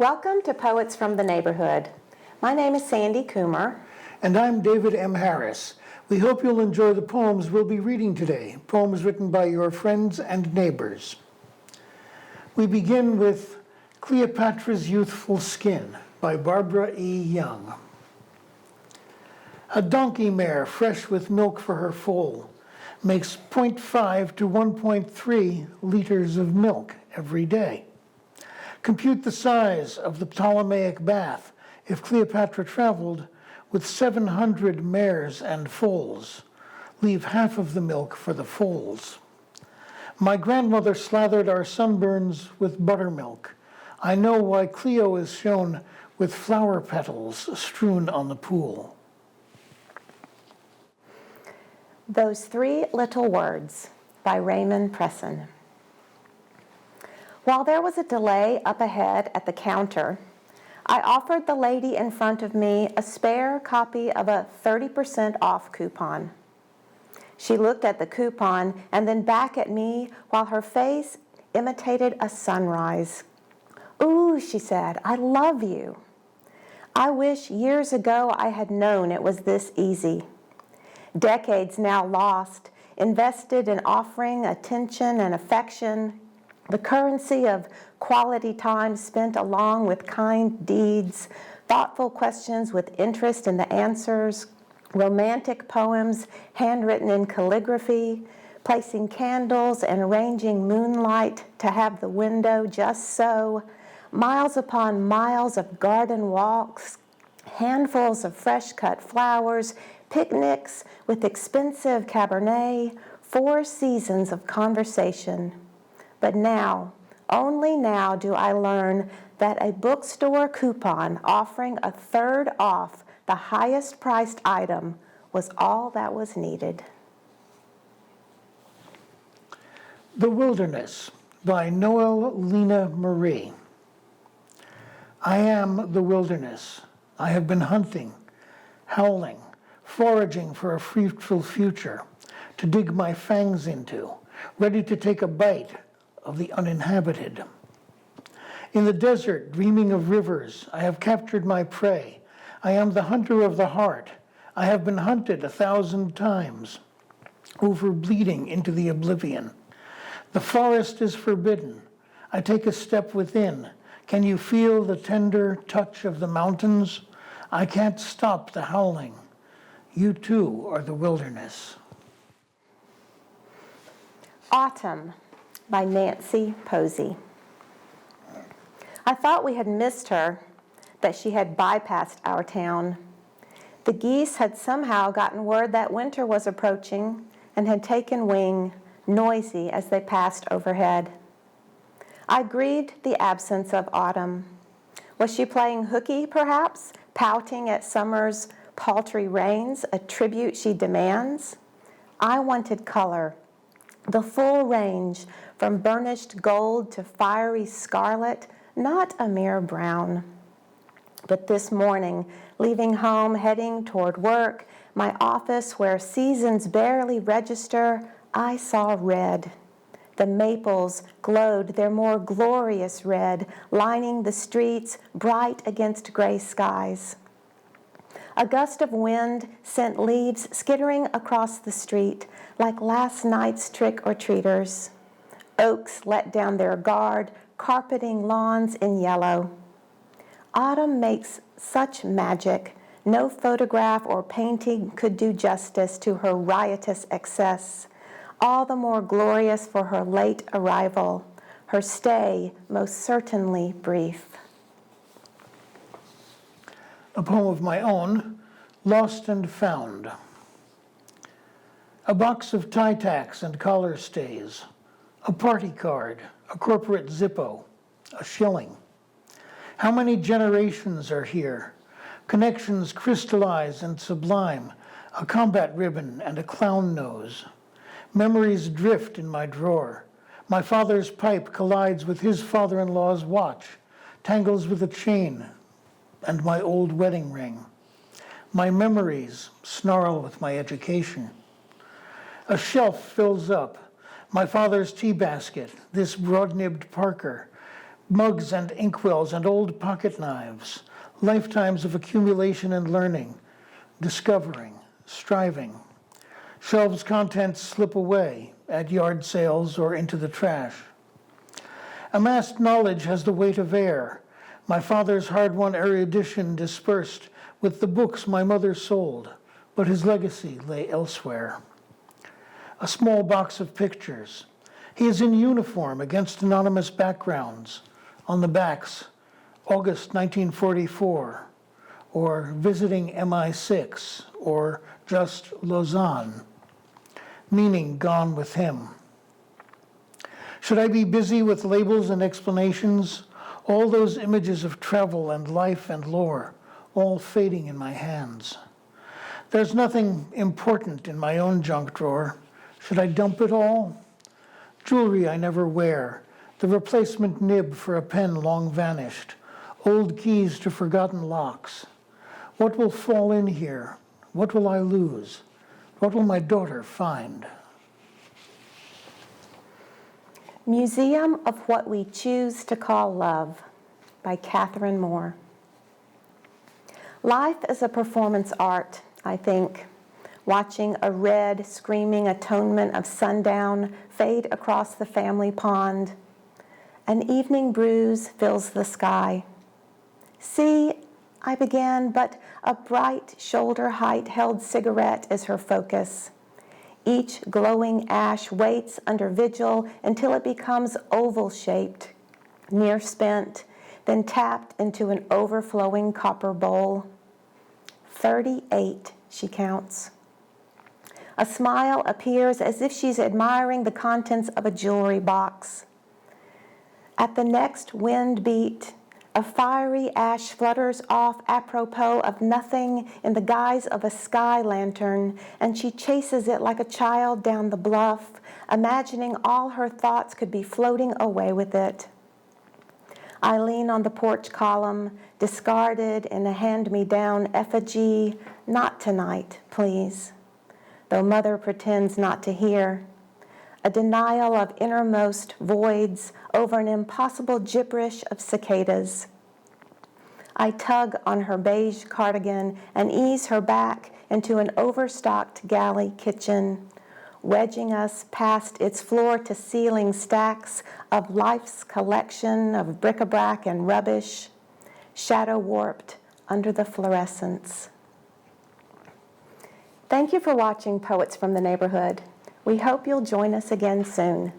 Welcome to Poets from the Neighborhood. My name is Sandy Coomer. And I'm David M. Harris. We hope you'll enjoy the poems we'll be reading today, poems written by your friends and neighbors. We begin with Cleopatra's Youthful Skin by Barbara E. Young. A donkey mare fresh with milk for her foal makes 0.5 to 1.3 liters of milk every day. Compute the size of the Ptolemaic bath if Cleopatra traveled with 700 mares and foals. Leave half of the milk for the foals. My grandmother slathered our sunburns with buttermilk. I know why Cleo is shown with flower petals strewn on the pool. Those Three Little Words by Ramon Presson. While there was a delay up ahead at the counter, I offered the lady in front of me a spare copy of a 30% off coupon. She looked at the coupon and then back at me while her face imitated a sunrise. "Ooh," she said, "I love you." I wish years ago I had known it was this easy. Decades now lost, invested in offering attention and affection, the currency of quality time spent along with kind deeds, thoughtful questions with interest in the answers, romantic poems handwritten in calligraphy, placing candles and arranging moonlight to have the window just so, miles upon miles of garden walks, handfuls of fresh-cut flowers, picnics with expensive Cabernet, 4 seasons of conversation. But now, only now do I learn that a bookstore coupon offering a third off the highest priced item was all that was needed. The Wilderness by Noel, Lena, Marie. I am the wilderness. I have been hunting, howling, foraging for a fruitful future to dig my fangs into, ready to take a bite of the uninhabited. In the desert, dreaming of rivers, I have captured my prey. I am the hunter of the heart. I have been hunted 1,000 times, over bleeding into the oblivion. The forest is forbidden. I take a step within. Can you feel the tender touch of the mountains? I can't stop the howling. You too are the wilderness. Autumn by Nancy Posey. I thought we had missed her, that she had bypassed our town. The geese had somehow gotten word that winter was approaching and had taken wing, noisy as they passed overhead. I grieved the absence of autumn. Was she playing hooky, perhaps, pouting at summer's paltry rains, a tribute she demands? I wanted color, the full range, from burnished gold to fiery scarlet, not a mere brown. But this morning, leaving home, heading toward work, my office where seasons barely register, I saw red. The maples glowed their more glorious red, lining the streets, bright against gray skies. A gust of wind sent leaves skittering across the street like last night's trick-or-treaters. Oaks let down their guard, carpeting lawns in yellow. Autumn makes such magic. No photograph or painting could do justice to her riotous excess, all the more glorious for her late arrival, her stay most certainly brief. A poem of my own, Lost and Found. A box of tie tacks and collar stays, a party card, a corporate Zippo, a shilling. How many generations are here? Connections crystallize and sublime, a combat ribbon and a clown nose. Memories drift in my drawer. My father's pipe collides with his father-in-law's watch, tangles with a chain and my old wedding ring. My memories snarl with my education. A shelf fills up. My father's tea basket, this broad-nibbed Parker, mugs and inkwells and old pocket knives, lifetimes of accumulation and learning, discovering, striving. Shelves' contents slip away at yard sales or into the trash. Amassed knowledge has the weight of air, my father's hard-won erudition dispersed with the books my mother sold, but his legacy lay elsewhere. A small box of pictures. He is in uniform against anonymous backgrounds. On the backs, August 1944, or visiting MI6, or just Lausanne, meaning gone with him. Should I be busy with labels and explanations? All those images of travel and life and lore, all fading in my hands. There's nothing important in my own junk drawer. Should I dump it all? Jewelry I never wear, the replacement nib for a pen long vanished, old keys to forgotten locks. What will fall in here? What will I lose? What will my daughter find? Museum of What We Choose to Call Love by Catherine Moore. Life is a performance art, I think. Watching a red, screaming atonement of sundown fade across the family pond. An evening breeze fills the sky. See, I began, but a bright shoulder-height held cigarette is her focus. Each glowing ash waits under vigil until it becomes oval-shaped, near spent, then tapped into an overflowing copper bowl. 38, she counts. A smile appears as if she's admiring the contents of a jewelry box. At the next wind beat, a fiery ash flutters off apropos of nothing in the guise of a sky lantern, and she chases it like a child down the bluff, imagining all her thoughts could be floating away with it. I lean on the porch column, discarded in a hand-me-down effigy, not tonight, please, though mother pretends not to hear. A denial of innermost voids over an impossible gibberish of cicadas. I tug on her beige cardigan and ease her back into an overstocked galley kitchen, wedging us past its floor-to-ceiling stacks of life's collection of bric-a-brac and rubbish, shadow-warped under the fluorescence. Thank you for watching Poets from the Neighborhood. We hope you'll join us again soon.